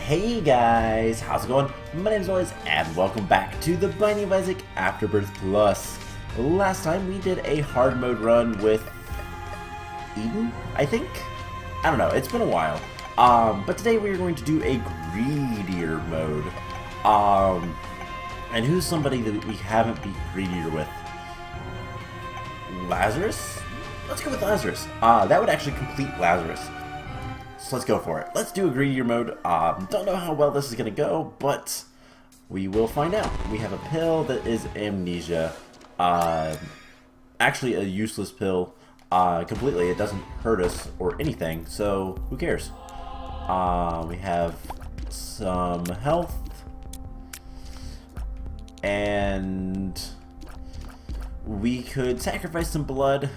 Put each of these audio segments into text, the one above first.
Hey guys, how's it going? My name's Always, and welcome back to the Binding of Isaac Afterbirth Plus. Last time we did a hard mode run with Eden, I think? I don't know, it's been a while. But today we are going to do a Greedier Mode. And who's somebody that we haven't beat Greedier with? Lazarus? Let's go with Lazarus. That would actually complete Lazarus. So let's go for it. Let's do a Greedier Mode. Don't know how well this is going to go, but we will find out. We have a pill that is amnesia. Actually a useless pill. Completely. It doesn't hurt us or anything, so who cares? We have some health. And we could sacrifice some blood,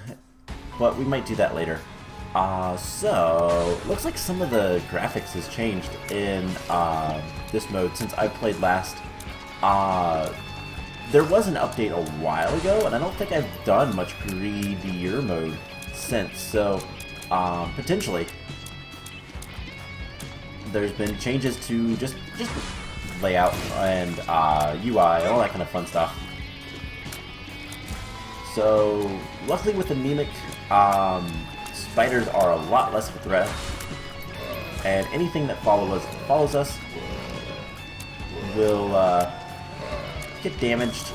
but we might do that later. So, looks like some of the graphics has changed in this mode since I played last. There was an update a while ago, and I don't think I've done much Greedier Mode since, so potentially there's been changes to just layout and UI, all that kind of fun stuff. So, luckily with Anemic, spiders are a lot less of a threat, and anything that follows us will get damaged.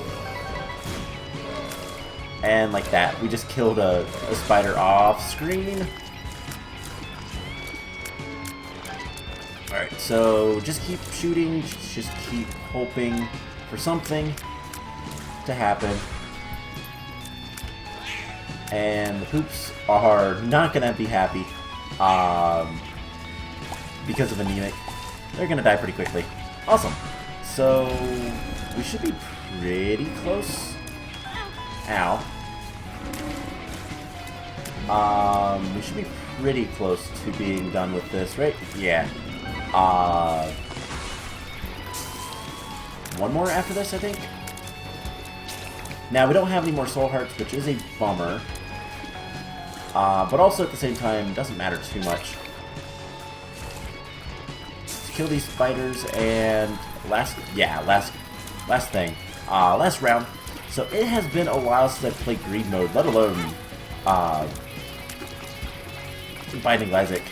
And like that, we just killed a spider off screen. Alright, so just keep shooting, just keep hoping for something to happen. And the poops are not going to be happy because of Anemic. They're going to die pretty quickly. Awesome. So, we should be pretty close. Ow. We should be pretty close to being done with this, right? Yeah. One more after this, I think. Now, we don't have any more soul hearts, which is a bummer. But also at the same time, doesn't matter too much. Let's kill these spiders, and last round. So it has been a while since I've played Greed Mode, let alone Binding of Isaac.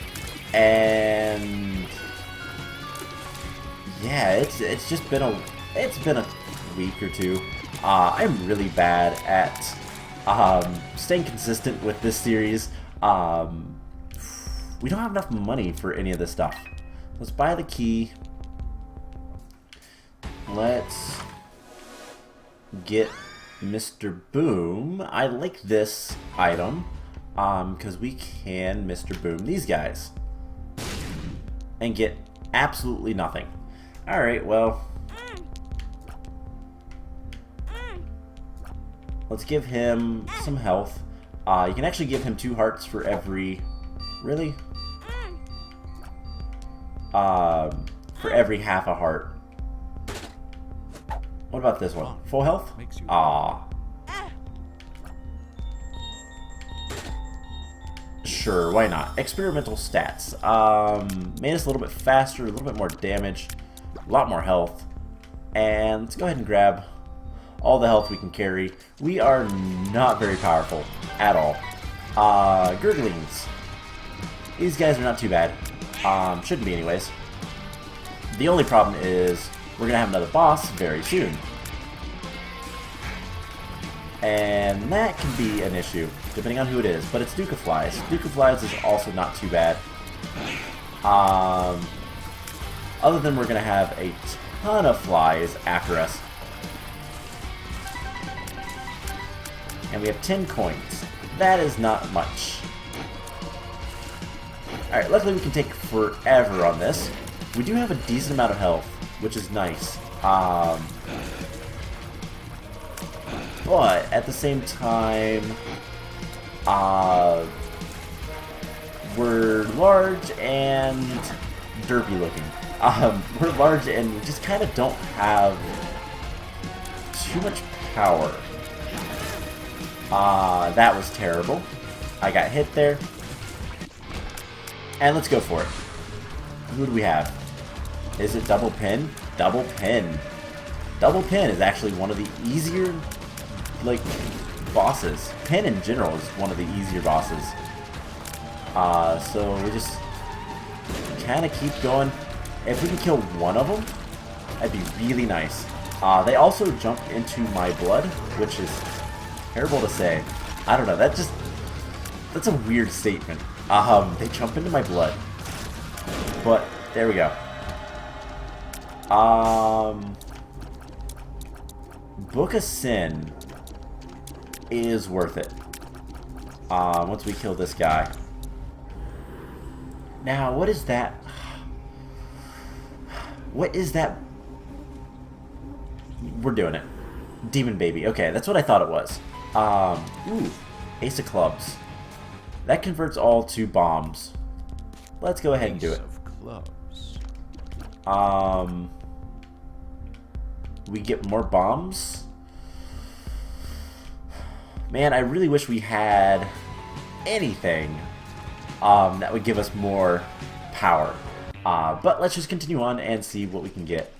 And yeah, it's just been a week or two. I'm really bad at staying consistent with this series. We don't have enough money for any of this stuff. Let's buy the key. Let's get Mr. Boom. I like this item because we can Mr. Boom these guys and get absolutely nothing. Alright, well, let's give him some health. You can actually give him 2 hearts for every... Really? For every half a heart. What about this one? Full health? Aw. Sure, why not? Experimental stats. Made us a little bit faster, a little bit more damage, a lot more health. And let's go ahead and grab all the health we can carry. We are not very powerful at all. Gurglings. These guys are not too bad. Shouldn't be anyways. The only problem is we're gonna have another boss very soon. And that can be an issue, depending on who it is. But it's Duke of Flies. Duke of Flies is also not too bad. Other than we're gonna have a ton of flies after us. And we have 10 coins. That is not much. Alright, luckily we can take forever on this. We do have a decent amount of health, which is nice. But at the same time, we're large and derpy looking. We're large and we just kind of don't have too much power. That was terrible. I got hit there. And let's go for it. Who do we have? Is it double pin? Double pin. Double pin is actually one of the easier, like, bosses. Pin in general is one of the easier bosses. So we just kind of keep going. If we can kill one of them, that'd be really nice. They also jump into my blood, which is terrible to say. I don't know, that's a weird statement. They jump into my blood. But, there we go. Book of Sin is worth it. Once we kill this guy. Now, what is that? What is that? We're doing it. Demon Baby. Okay, that's what I thought it was. Ooh, Ace of Clubs. That converts all to bombs. Let's go ahead and do it. We get more bombs. Man, I really wish we had anything that would give us more power. But let's just continue on and see what we can get.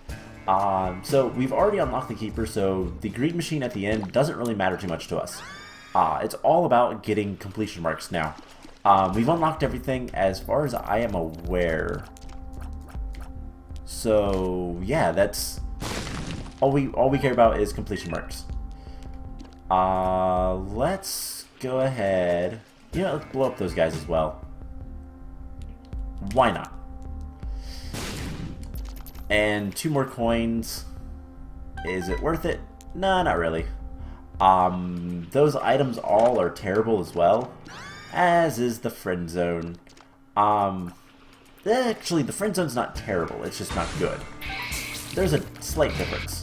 So we've already unlocked the Keeper, so the greed machine at the end doesn't really matter too much to us. It's all about getting completion marks now. We've unlocked everything as far as I am aware. So yeah, that's all we care about is completion marks. Let's go ahead. You know, let's blow up those guys as well. Why not? And 2 more coins. Is it worth it? Nah, not really. Those items all are terrible as well, as is the friend zone. Actually, the friend zone's not terrible, it's just not good. There's a slight difference.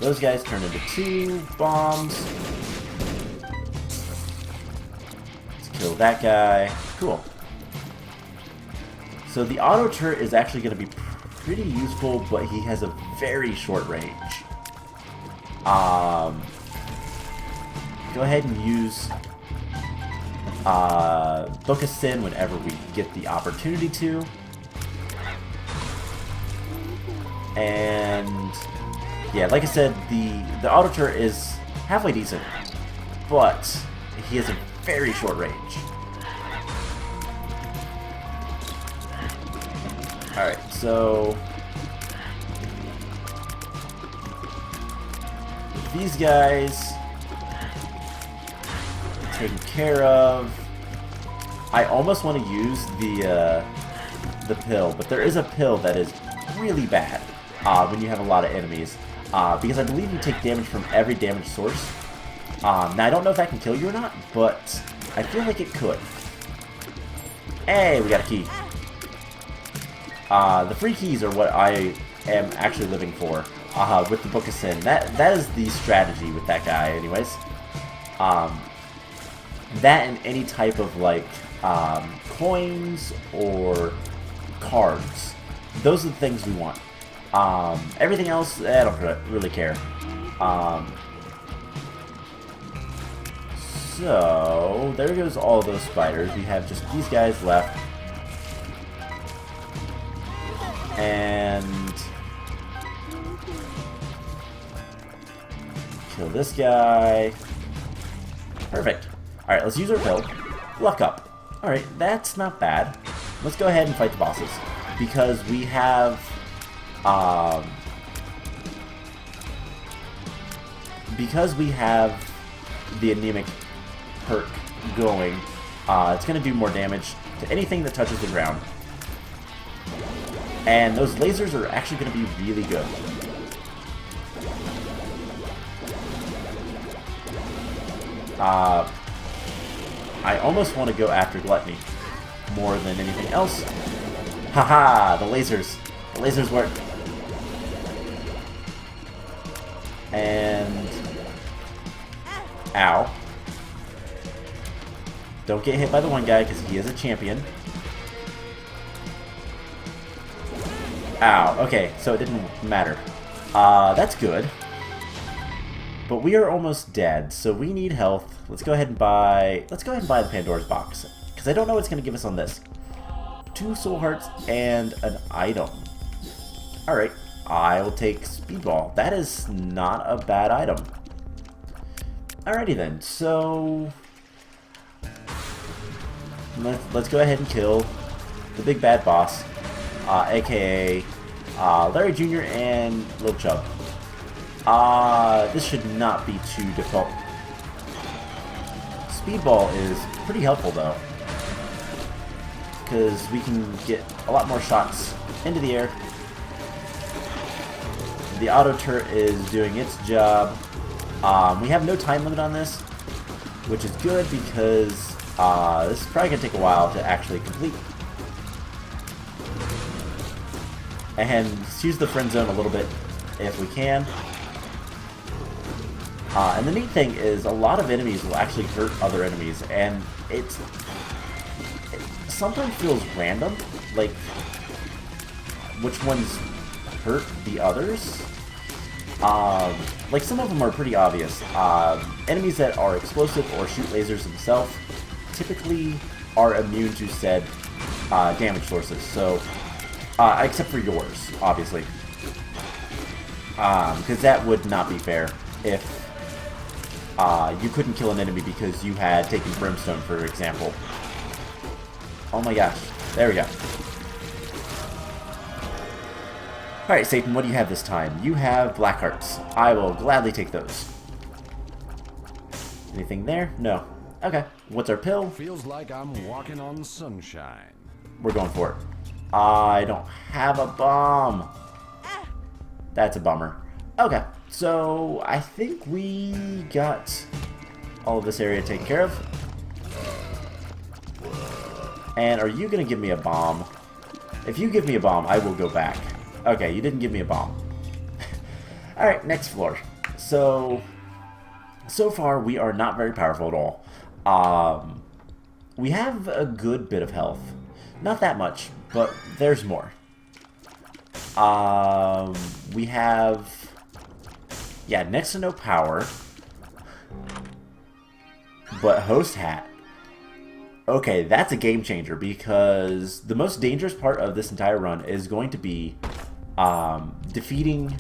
Those guys turn into 2 bombs. Let's kill that guy. Cool. So the auto turret is actually going to be pretty useful, but he has a very short range. Go ahead and use Book of Sin whenever we get the opportunity to. And yeah, like I said, the auto turret is halfway decent, but he has a very short range. Alright, so these guys taken care of. I almost want to use the pill, but there is a pill that is really bad when you have a lot of enemies, because I believe you take damage from every damage source. Now I don't know if that can kill you or not, but I feel like it could. Hey, we got a key. The free keys are what I am actually living for with the Book of Sin. That is the strategy with that guy, anyways. That and any type of like coins or cards. Those are the things we want. Everything else, I don't really care. So there goes all those spiders. We have just these guys left. And kill this guy. Perfect. Alright, let's use our pill. Luck up. Alright, that's not bad. Let's go ahead and fight the bosses. Because we have the anemic perk going, it's going to do more damage to anything that touches the ground. And those lasers are actually going to be really good. I almost want to go after Gluttony more than anything else. Haha, the lasers. The lasers work. And ow. Don't get hit by the one guy because he is a champion. Ow, okay, so it didn't matter. That's good. But we are almost dead, so we need health. Let's go ahead and buy the Pandora's box. Because I don't know what's going to give us on this. 2 soul hearts and an item. Alright, I'll take Speedball. That is not a bad item. Alrighty then, so let's go ahead and kill the big bad boss, aka Larry Jr. and Lil Chub. This should not be too difficult. Speedball is pretty helpful though, because we can get a lot more shots into the air. The auto turret is doing its job. We have no time limit on this, which is good because this is probably going to take a while to actually complete. And let's use the friend zone a little bit if we can. And the neat thing is a lot of enemies will actually hurt other enemies, and it sometimes feels random, like which ones hurt the others. Like some of them are pretty obvious. Enemies that are explosive or shoot lasers themselves typically are immune to said damage sources. So, except for yours, obviously, because that would not be fair if you couldn't kill an enemy because you had taken Brimstone, for example. Oh my gosh, there we go. Alright, Satan, what do you have this time? You have black hearts. I will gladly take those. Anything there? No. Okay. What's our pill? Feels like I'm walking on sunshine. We're going for it. I don't have a bomb. That's a bummer. Okay, so I think we got all of this area taken care of. And are you going to give me a bomb? If you give me a bomb, I will go back. Okay, you didn't give me a bomb. Alright, next floor. So far we are not very powerful at all. We have a good bit of health. Not that much, but there's more. We have, yeah, next to no power. But host hat. Okay, that's a game changer, because the most dangerous part of this entire run is going to be defeating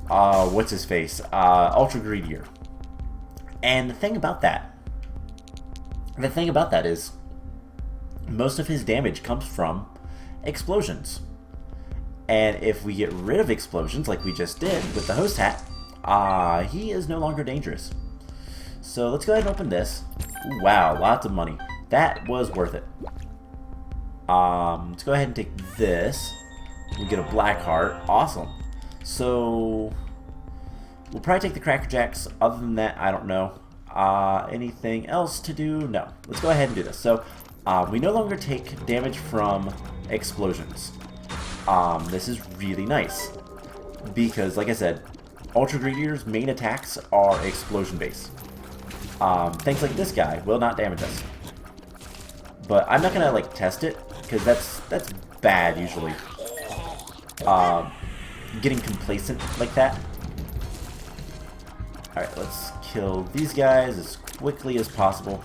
what's his face, Ultra Greedier. And the thing about that is most of his damage comes from explosions. And if we get rid of explosions like we just did with the host hat, he is no longer dangerous. So let's go ahead and open this. Ooh, wow, lots of money. That was worth it. Let's go ahead and take this. We get a black heart. Awesome. So we'll probably take the Cracker Jacks. Other than that, I don't know. Anything else to do? No. Let's go ahead and do this. So we no longer take damage from explosions. This is really nice, because like I said, Ultra Greedier's main attacks are explosion based. Things like this guy will not damage us. But I'm not gonna like test it, because that's bad usually. Getting complacent like that. Alright, let's kill these guys as quickly as possible.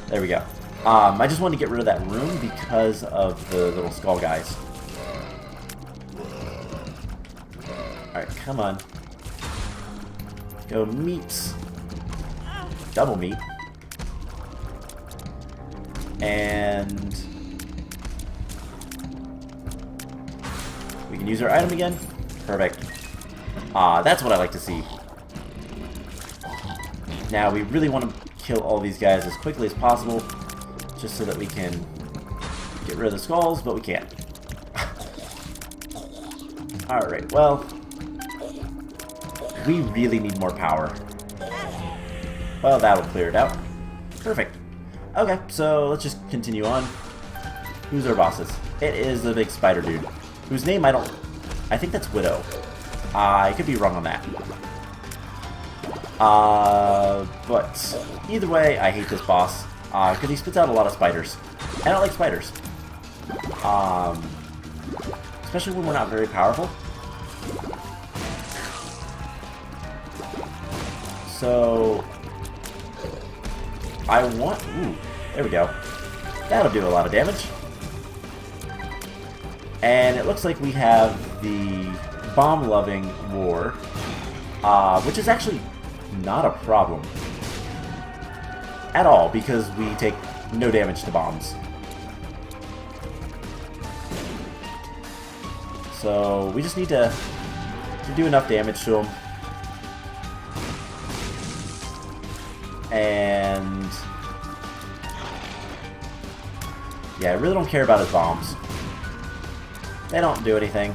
There we go. I just wanted to get rid of that room because of the little skull guys. Alright, come on. Go meat. Double meat. And we can use our item again. Perfect. That's what I like to see. Now we really want to kill all these guys as quickly as possible, just so that we can get rid of the skulls, but we can't. Alright, well, we really need more power. Well, that'll clear it out. Perfect. Okay, so let's just continue on. Who's our bosses? It is the big spider dude, whose name I think that's Widow. I could be wrong on that. But either way, I hate this boss, because he spits out a lot of spiders. I don't like spiders. Especially when we're not very powerful. So I want... Ooh, There we go. That'll do a lot of damage. And it looks like we have the bomb-loving war, which is actually not a problem at all, because we take no damage to bombs. So we just need to do enough damage to him. And yeah, I really don't care about his bombs. They don't do anything.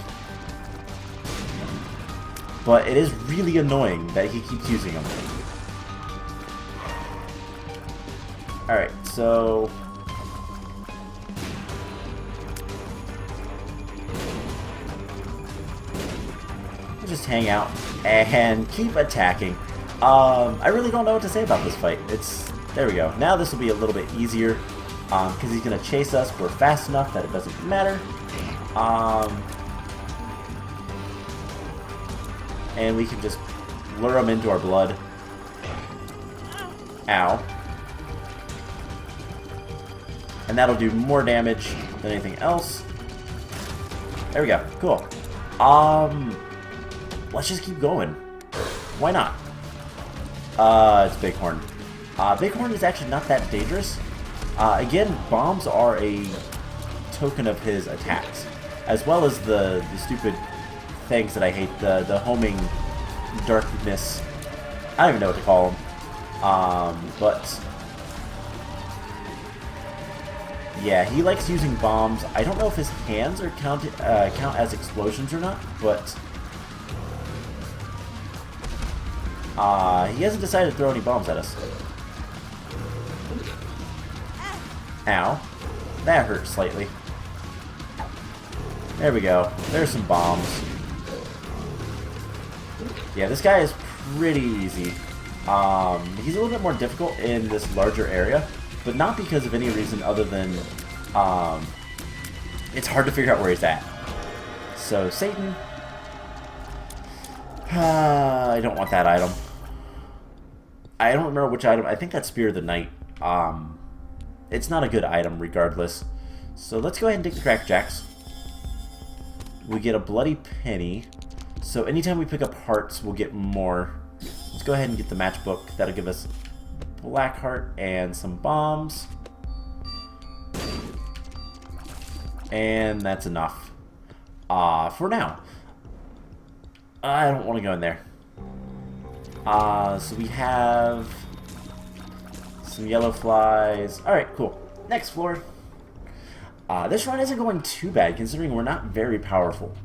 But it is really annoying that he keeps using them. Alright, so we'll just hang out and keep attacking. I really don't know what to say about this fight. There we go. Now this will be a little bit easier, because he's going to chase us. We're fast enough that it doesn't matter. And we can just lure him into our blood. Ow. And that'll do more damage than anything else. There we go. Cool. Let's just keep going. Why not? It's Bighorn. Bighorn is actually not that dangerous. Again, bombs are a token of his attacks, as well as the stupid things that I hate, the homing darkness. I don't even know what to call them. But yeah, he likes using bombs. I don't know if his hands are count as explosions or not, but he hasn't decided to throw any bombs at us. Ow. That hurt slightly. There we go. There's some bombs. Yeah, this guy is pretty easy. He's a little bit more difficult in this larger area, but not because of any reason other than it's hard to figure out where he's at. So, Satan. I don't want that item. I don't remember which item. I think that's Spear of the Night. It's not a good item regardless. So let's go ahead and take the Crack Jacks. We get a Bloody Penny. So anytime we pick up hearts, we'll get more. Let's go ahead and get the matchbook. That'll give us Black Heart and some bombs. And that's enough. For now. I don't want to go in there. So we have some yellow flies. Alright, cool. Next floor. This run isn't going too bad considering we're not very powerful.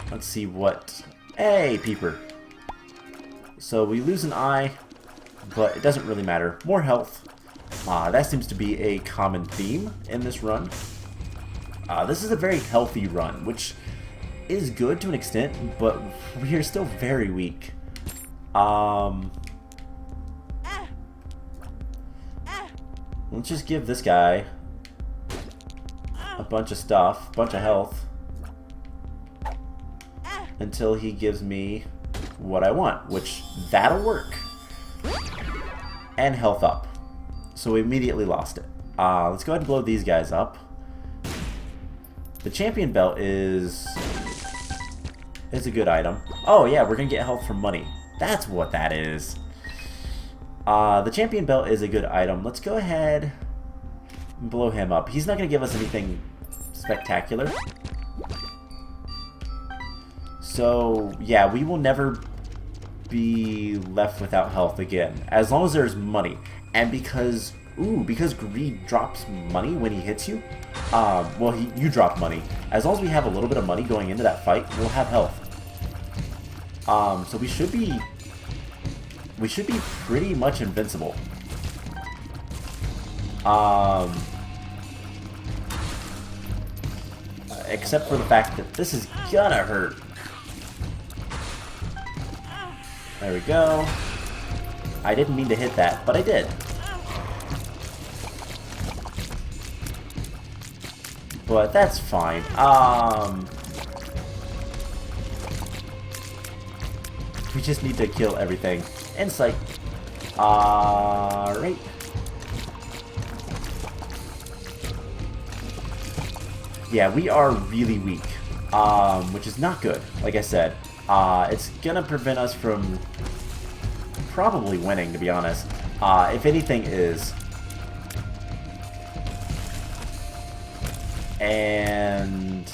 Let's see what... Hey, Peeper. So we lose an eye, but it doesn't really matter. More health. That seems to be a common theme in this run. This is a very healthy run, which is good to an extent, but we are still very weak. Let's just give this guy a bunch of stuff, a bunch of health, until he gives me what I want, which that'll work. And health up. So we immediately lost it. Let's go ahead and blow these guys up. The champion belt is a good item. Oh yeah, we're gonna get health from money. That's what that is. The champion belt is a good item. Let's go ahead and blow him up. He's not gonna give us anything spectacular. So yeah, we will never be left without health again, as long as there's money. And because greed drops money when he hits you, well, you drop money. As long as we have a little bit of money going into that fight, we'll have health. So we should be pretty much invincible. Except for the fact that this is gonna hurt. There we go. I didn't mean to hit that, but I did. But that's fine. We just need to kill everything. Insight. Alright. Yeah, we are really weak, which is not good, like I said. It's gonna prevent us from probably winning, to be honest. If anything is. And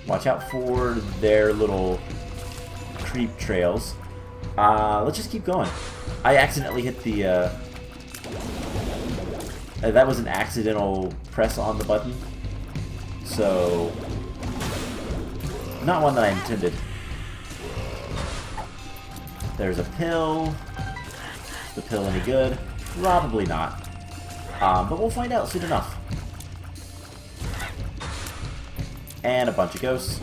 watch out for their little creep trails. Let's just keep going. I accidentally hit the that was an accidental press on the button, so not one that I intended. There's a pill. Is the pill any good? Probably not. But we'll find out soon enough. And a bunch of ghosts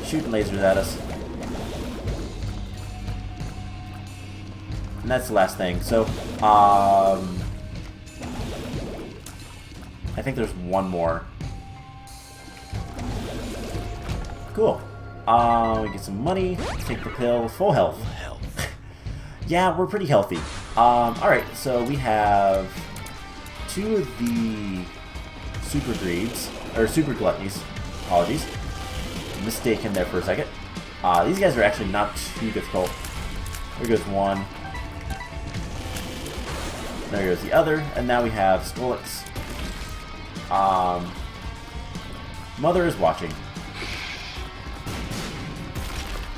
shooting lasers at us. And that's the last thing. So, I think there's one more. Cool. We get some money, take the pill, full health. Yeah, we're pretty healthy. Alright, so we have 2 of the super greeds, or super gluttonies. Apologies. Mistaken there for a second. These guys are actually not too difficult. There goes one. There goes the other, and now we have Skullix. Mother is watching.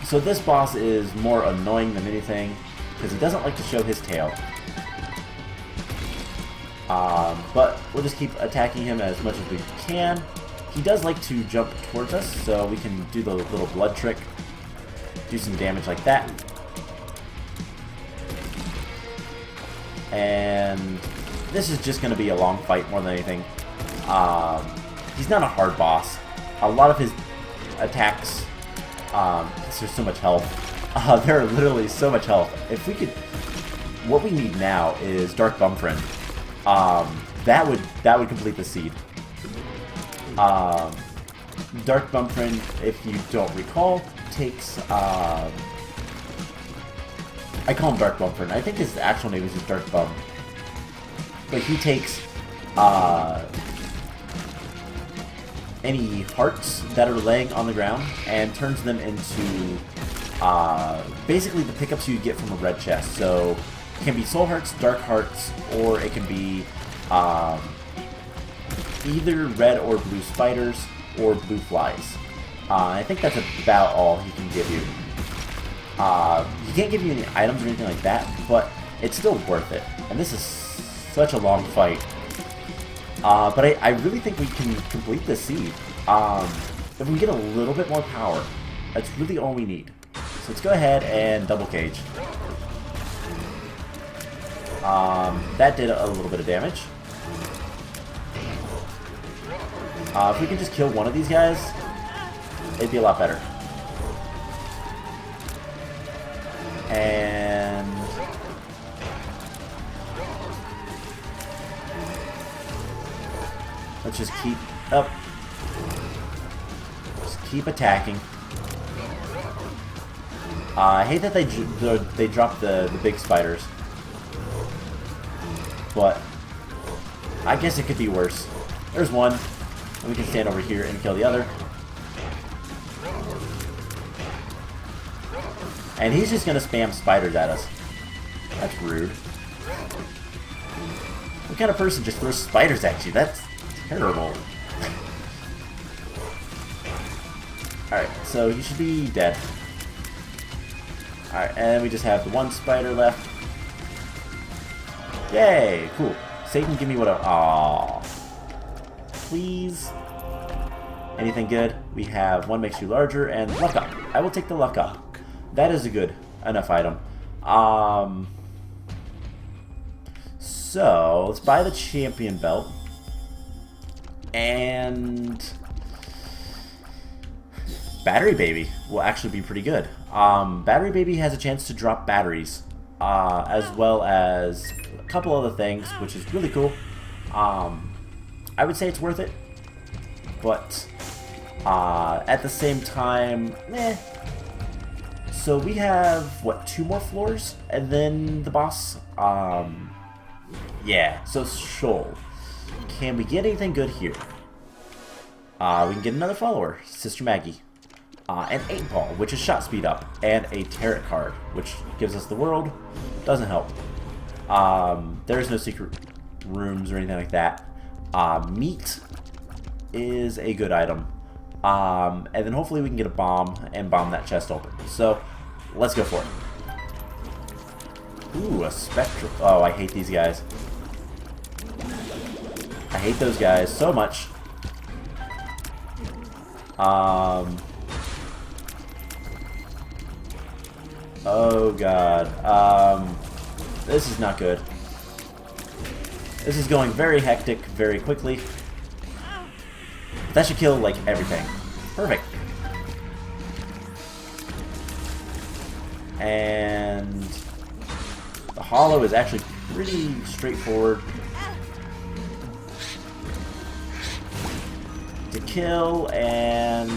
So this boss is more annoying than anything, because he doesn't like to show his tail. But we'll just keep attacking him as much as we can. He does like to jump towards us, so we can do the little blood trick, do some damage like that. And this is just going to be a long fight more than anything. He's not a hard boss. A lot of his attacks, there's so much health. There are literally so much health. If we could, what we need now is Dark Bumfriend. That would complete the seed. Dark Bumfriend, if you don't recall, takes I call him Dark Bumfriend. I think his actual name is just Dark Bum. But he takes any hearts that are laying on the ground and turns them into basically the pickups you get from a red chest. So it can be soul hearts, dark hearts, or it can be either red or blue spiders or blue flies. I think that's about all he can give you. He can't give you any items or anything like that, but it's still worth it. And this is such a long fight. But I really think we can complete this seed. If we get a little bit more power, that's really all we need. So let's go ahead and double cage. That did a little bit of damage. If we could just kill one of these guys, it'd be a lot better. And let's just keep up. Just keep attacking. I hate that they drop the big spiders, but I guess it could be worse. There's one, and we can stand over here and kill the other. And he's just gonna spam spiders at us. That's rude. What kind of person just throws spiders at you? That's terrible. Alright, so you should be dead. Alright, and then we just have the one spider left. Yay! Cool. Satan, give me what I... Aww. Please. Anything good? We have one makes you larger and luck up. I will take the luck up. That is a good enough item. So let's buy the champion belt. And Battery Baby will actually be pretty good. Battery Baby has a chance to drop batteries, as well as a couple other things, which is really cool. I would say it's worth it, but at the same time, meh. So we have, what, 2 more floors? And then the boss? Yeah, so Shoal. Can we get anything good here? We can get another follower, Sister Maggie. An 8-ball, which is shot speed up, and a tarot card, which gives us the world. Doesn't help. There's no secret rooms or anything like that. Meat is a good item. And then hopefully we can get a bomb and bomb that chest open. So, let's go for it. Ooh, a spectral... Oh, I hate these guys. I hate those guys so much. Oh god. This is not good. This is going very hectic, very quickly. That should kill, like, everything. Perfect. And the hollow is actually pretty straightforward to kill, and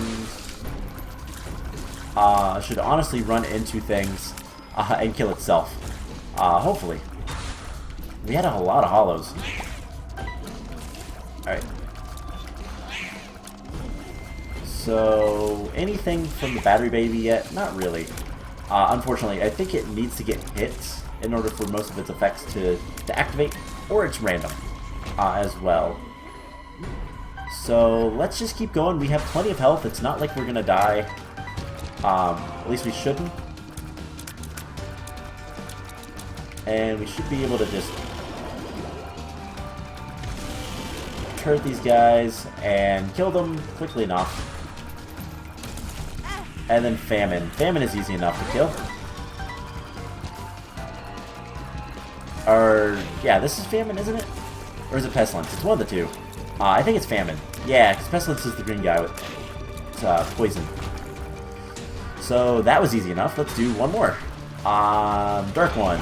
should honestly run into things and kill itself. Hopefully. We had a lot of hollows. Alright. So, anything from the battery baby yet? Not really. Unfortunately, I think it needs to get hit in order for most of its effects to activate, or it's random as well. So, let's just keep going. We have plenty of health. It's not like we're gonna die. At least we shouldn't. And we should be able to just turret these guys and kill them quickly enough. And then Famine. Famine is easy enough to kill. Or, yeah, this is Famine, isn't it? Or is it Pestilence? It's one of the two. I think it's Famine. Yeah, because Pestilence is the green guy with poison. So that was easy enough. Let's do one more. Dark one.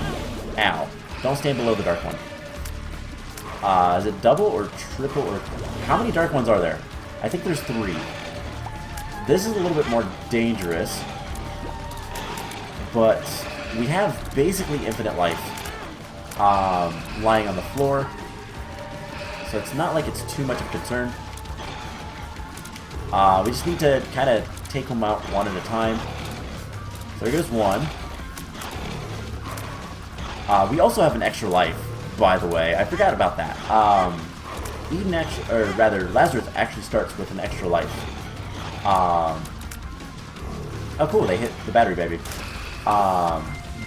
Ow. Don't stand below the dark one. Is it double or triple or... How many dark ones are there? I think there's 3. This is a little bit more dangerous, but we have basically infinite life lying on the floor, so it's not like it's too much of a concern. We just need to kind of take them out one at a time. So there goes one. We also have an extra life, by the way. I forgot about that. Lazarus actually starts with an extra life. Oh cool, they hit the battery baby.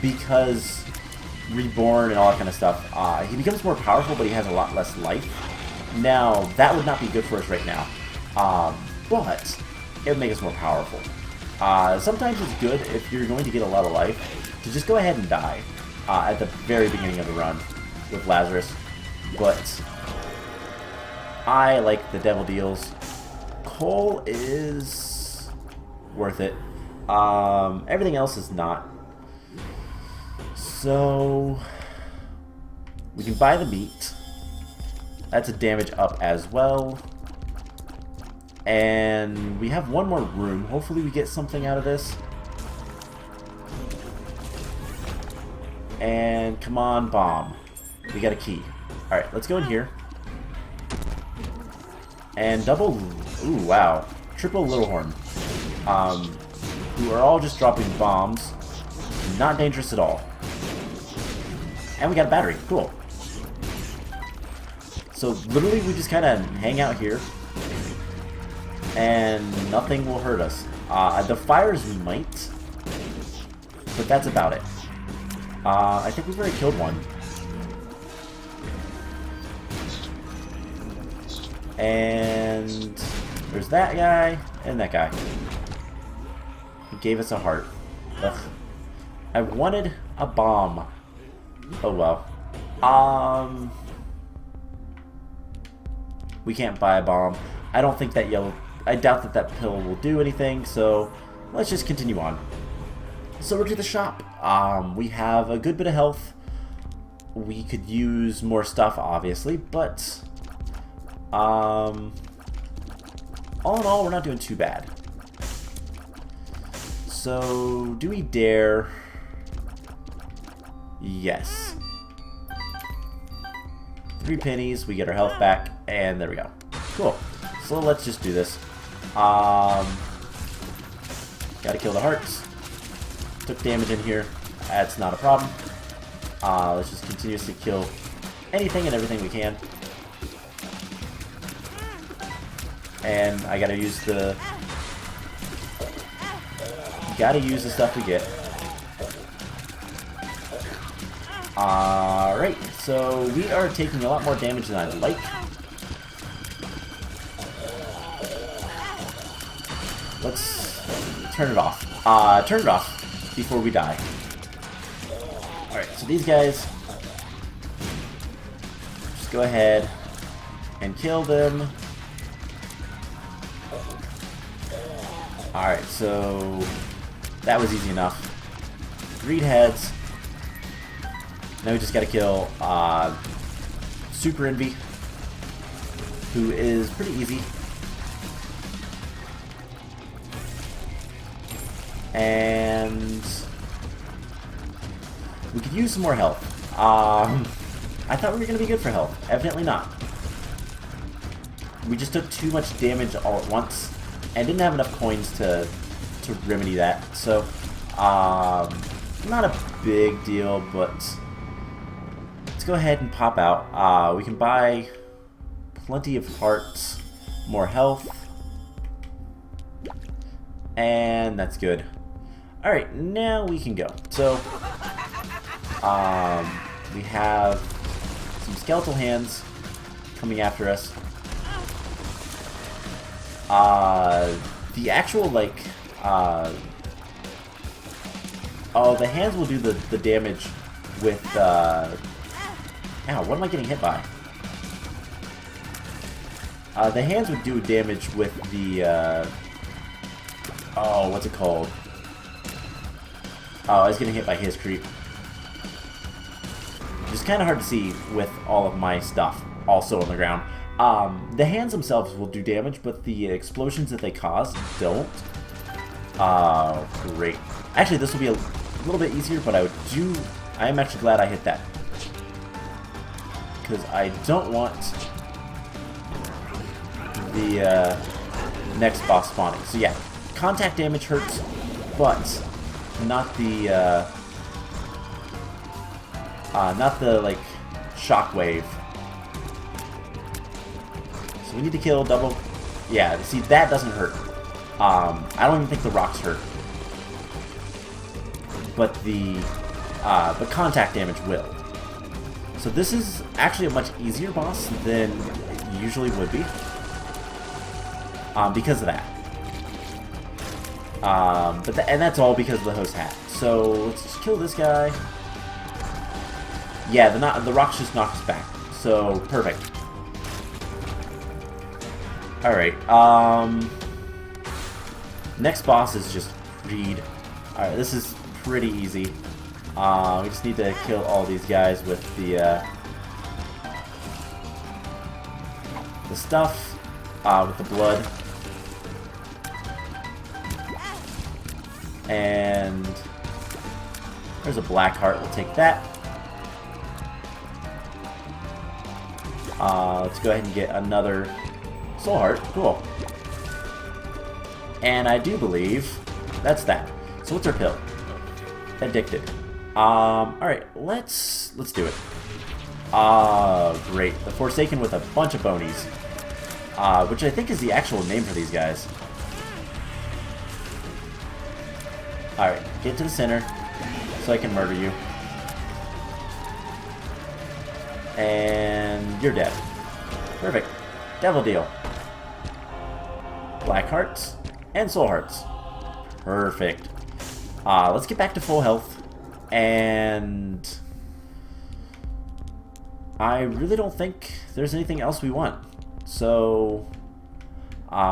Because reborn and all that kind of stuff, he becomes more powerful, but he has a lot less life. Now, that would not be good for us right now. But it would make us more powerful. Sometimes it's good if you're going to get a lot of life to just go ahead and die at the very beginning of the run with Lazarus. But I like the devil deals. Coal is worth it. Everything else is not. So we can buy the meat. That's a damage up as well. And we have one more room. Hopefully we get something out of this. And come on, bomb. We got a key. Alright, let's go in here. And double... Ooh, wow. Triple Little Horn. Who are all just dropping bombs. Not dangerous at all. And we got a battery. Cool. So literally we just kind of hang out here. And nothing will hurt us. The fires might. But that's about it. I think we've already killed one. And there's that guy and that guy. He gave us a heart. Ugh. I wanted a bomb. Oh well. We can't buy a bomb. I don't think that yellow... I doubt that that pill will do anything, so let's just continue on. So we're to the shop. We have a good bit of health. We could use more stuff, obviously, but... all in all, we're not doing too bad. So, do we dare? Yes. 3 pennies, we get our health back, and there we go. Cool. So let's just do this. Gotta kill the hearts. Took damage in here. That's not a problem. Let's just continuously kill anything and everything we can. And I gotta use the... Gotta use the stuff we get. Alright, so we are taking a lot more damage than I'd like. Let's turn it off. Turn it off before we die. Alright, so these guys, just go ahead and kill them. Alright, so that was easy enough. Greed heads. Now we just gotta kill Super Envy, who is pretty easy. And we could use some more health. I thought we were gonna be good for health. Evidently not. We just took too much damage all at once and didn't have enough coins to remedy that. So, not a big deal, but let's go ahead and pop out. We can buy plenty of hearts, more health, and that's good. Alright, now we can go. So, we have some skeletal hands coming after us. The actual, like, oh, the hands will do the damage with, ow, what am I getting hit by? The hands would do damage with the, oh, what's it called? Oh, I was getting hit by his creep. It's kind of hard to see with all of my stuff also on the ground. The hands themselves will do damage, but the explosions that they cause don't. Great. Actually, this will be a little bit easier, but I am actually glad I hit that. Because I don't want the next boss spawning. So yeah, contact damage hurts, but not the like shockwave. So we need to kill double. Yeah, see, that doesn't hurt. I don't even think the rocks hurt, but the contact damage will. So this is actually a much easier boss than it usually would be, because of that. And that's all because of the host hat. So let's just kill this guy. Yeah, the rocks just knocked us back. So perfect. All right. Next boss is just Greed. All right, this is pretty easy. We just need to kill all these guys with the stuff, with the blood. And there's a black heart. We'll take that. Let's go ahead and get another soul heart. Cool. And I do believe that's that. So what's our pill? Addicted. Alright, let's do it. Great. The Forsaken with a bunch of bonies. Which I think is the actual name for these guys. Alright, get to the center so I can murder you. And you're dead. Perfect. Devil deal. Black hearts and soul hearts. Perfect. Let's get back to full health. And I really don't think there's anything else we want. So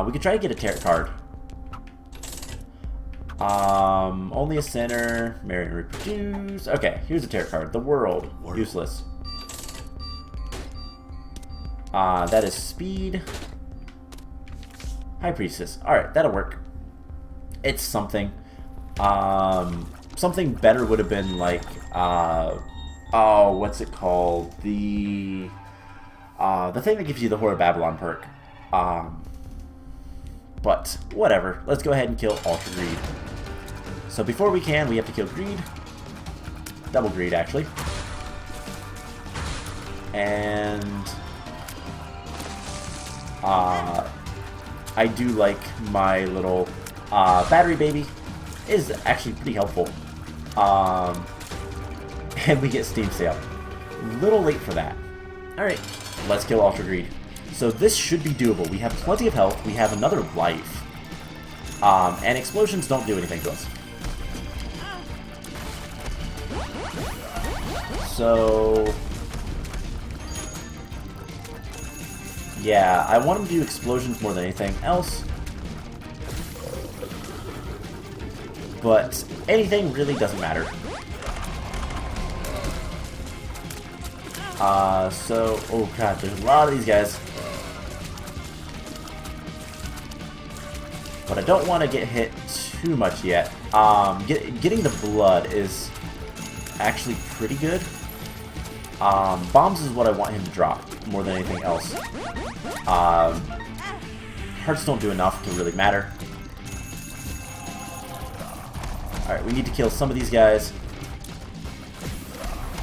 we could try to get a tarot card. Only a sinner. Marry and reproduce. Okay, here's a tarot card. The world. Useless. That is speed. High Priestess. Alright, that'll work. It's something. Something better would have been like, oh, what's it called? The thing that gives you the Whore of Babylon perk. But whatever. Let's go ahead and kill Ultra Greed. So before we can, we have to kill Greed. Double Greed, actually. And I do like my little battery baby. It is actually pretty helpful. And we get Steam Sale. A little late for that. Alright, let's kill Ultra Greed. So this should be doable. We have plenty of health. We have another life. And explosions don't do anything to us. So yeah, I want him to do explosions more than anything else. But anything really doesn't matter. Oh god, there's a lot of these guys. But I don't want to get hit too much yet. Getting the blood is actually pretty good. Bombs is what I want him to drop more than anything else. Hearts don't do enough to really matter. Alright, we need to kill some of these guys.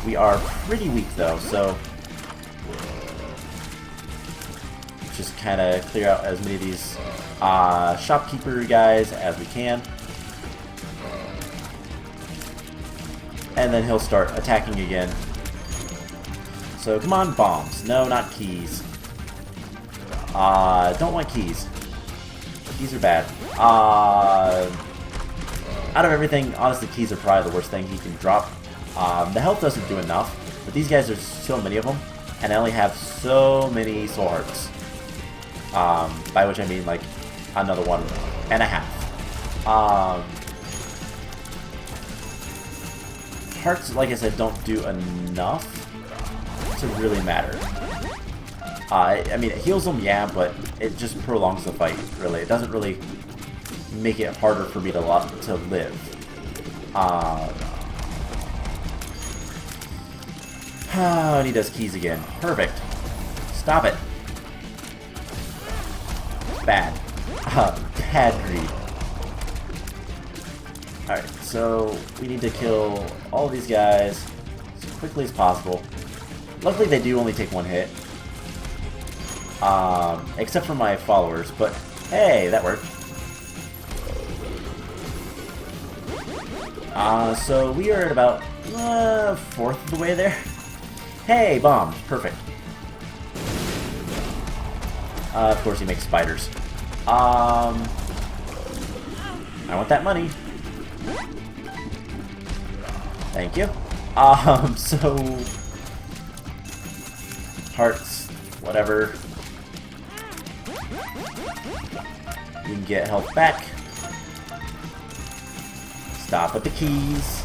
We are pretty weak though, so just kind of clear out as many of these shopkeeper guys as we can. And then he'll start attacking again. So come on, bombs. No, not keys. Don't want keys. Keys are bad. Out of everything, honestly, keys are probably the worst thing he can drop. The health doesn't do enough, but these guys, there's so many of them, and I only have so many soul hearts. By which I mean like another 1.5. Hearts, like I said, don't do enough to really matter. I mean, it heals them, yeah, but it just prolongs the fight, really. It doesn't really make it harder for me to live. And he does keys again. Perfect. Stop it. Bad. Bad greed. Alright, so we need to kill all these guys as quickly as possible. Luckily they do only take one hit. Except for my followers, but hey, that worked. So we are at about 1/4 of the way there. Hey, bombs. Perfect. Of course he makes spiders. I want that money. Thank you. So hearts, whatever. You can get health back. Stop at the keys.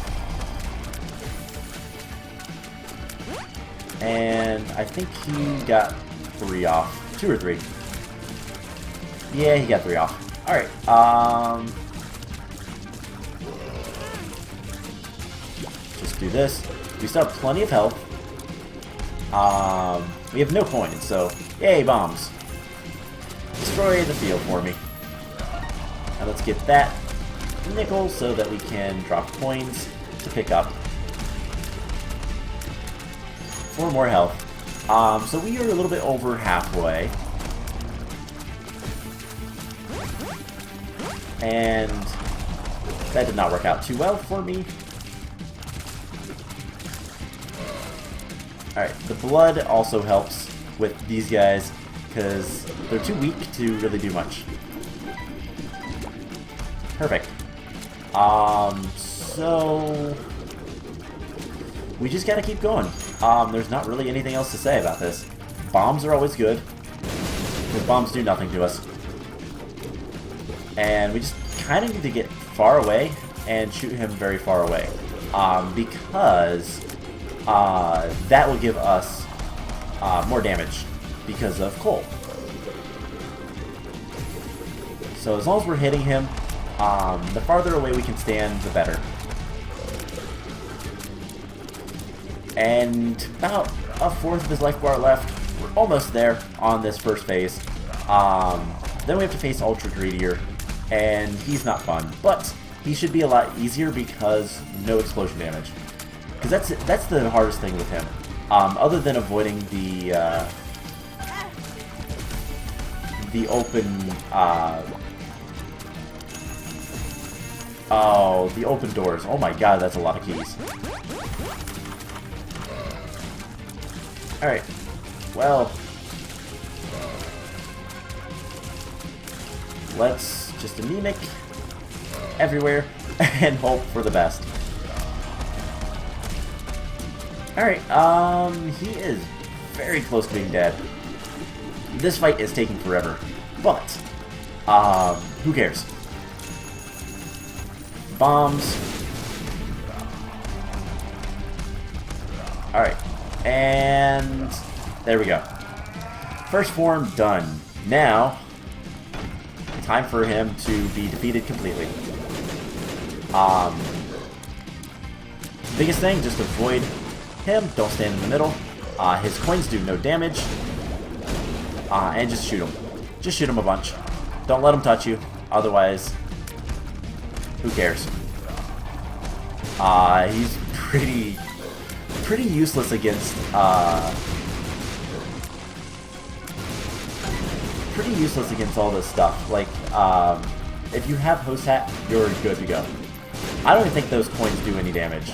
And I think he got 3 off. 2 or 3. Yeah, he got 3 off. Alright, just do this. We still have plenty of health. We have no coins, so yay, bombs. Destroy the field for me. Now let's get that nickel so that we can drop coins to pick up. 4 more health. So we are a little bit over halfway. And that did not work out too well for me. Alright, the blood also helps with these guys because they're too weak to really do much. Perfect. So we just gotta keep going. There's not really anything else to say about this. Bombs are always good, because bombs do nothing to us. And we just kind of need to get far away and shoot him very far away. Because that will give us more damage because of coal. So as long as we're hitting him, the farther away we can stand, the better. And about 1/4 of his life bar left. We're almost there on this first phase. Then we have to face Ultra Greedier, and he's not fun, but he should be a lot easier because no explosion damage. Because that's the hardest thing with him. Other than avoiding the open the open doors. Oh my god, that's a lot of keys. Alright. Well, let's just anemic everywhere and hope for the best. Alright, he is very close to being dead. This fight is taking forever, but, who cares? Bombs. Alright, and there we go. First form done. Now, time for him to be defeated completely. Biggest thing, just avoid him, don't stand in the middle. His coins do no damage. And just shoot him. Just shoot him a bunch. Don't let him touch you, otherwise, who cares? He's pretty useless against, all this stuff. Like, if you have Host Hat, you're good to go. I don't even think those coins do any damage.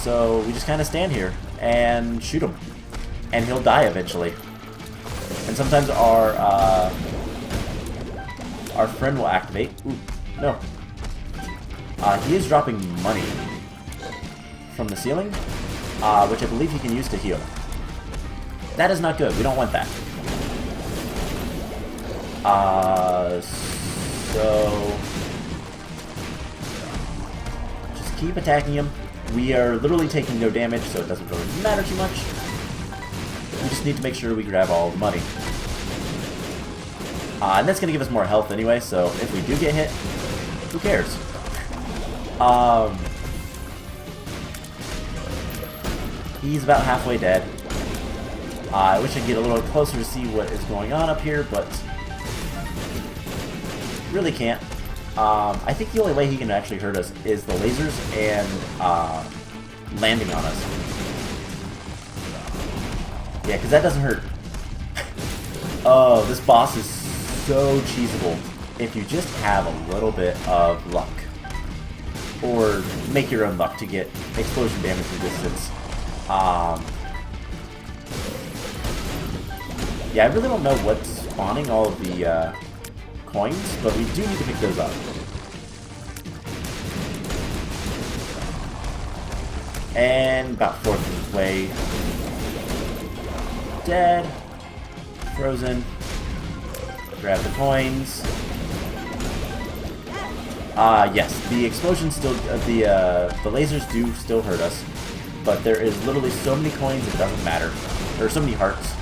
So we just kind of stand here and shoot him, and he'll die eventually. And sometimes our friend will activate. Ooh, no. He is dropping money from the ceiling, which I believe he can use to heal. That is not good. We don't want that. So just keep attacking him. We are literally taking no damage, so it doesn't really matter too much. We just need to make sure we grab all the money. And that's going to give us more health anyway, so if we do get hit, who cares? He's about halfway dead. I wish I could get a little closer to see what is going on up here, but really can't. I think the only way he can actually hurt us is the lasers and landing on us. Yeah, because that doesn't hurt. Oh, this boss is so cheesable if you just have a little bit of luck. Or make your own luck to get explosion damage resistance. Yeah, I really don't know what's spawning all of the coins, but we do need to pick those up. And about fourth way. Dead. Frozen. Grab the coins. Yes, the explosions still, the lasers do still hurt us, but there is literally so many coins it doesn't matter. There are so many hearts.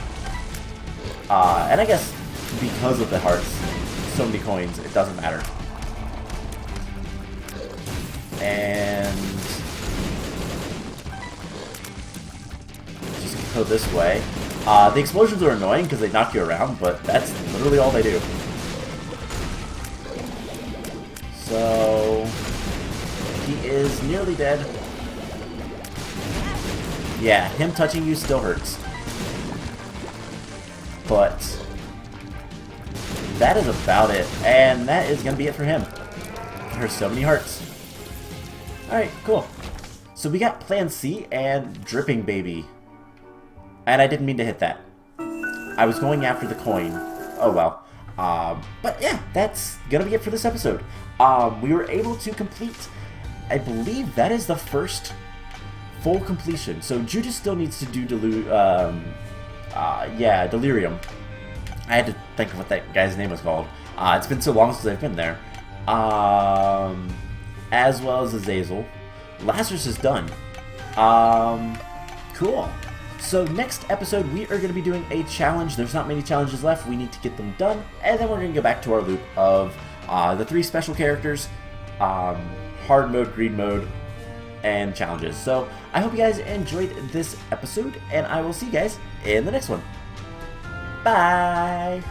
And I guess because of the hearts, so many coins, it doesn't matter. And just go this way. The explosions are annoying because they knock you around, but that's literally all they do. So he is nearly dead. Yeah, him touching you still hurts. But that is about it. And that is going to be it for him. There's so many hearts. Alright, cool. So we got Plan C and Dripping Baby. And I didn't mean to hit that. I was going after the coin. Oh well. But yeah, that's going to be it for this episode. We were able to complete, I believe that is the first full completion. So Judas still needs to do Delirium. I had to think of what that guy's name was called. It's been so long since I've been there. As well as Azazel. Lazarus is done. Cool. So next episode we are going to be doing a challenge. There's not many challenges left. We need to get them done. And then we're going to go back to our loop of the 3 special characters. Hard mode, greed mode, and challenges. So I hope you guys enjoyed this episode, and I will see you guys in the next one. Bye!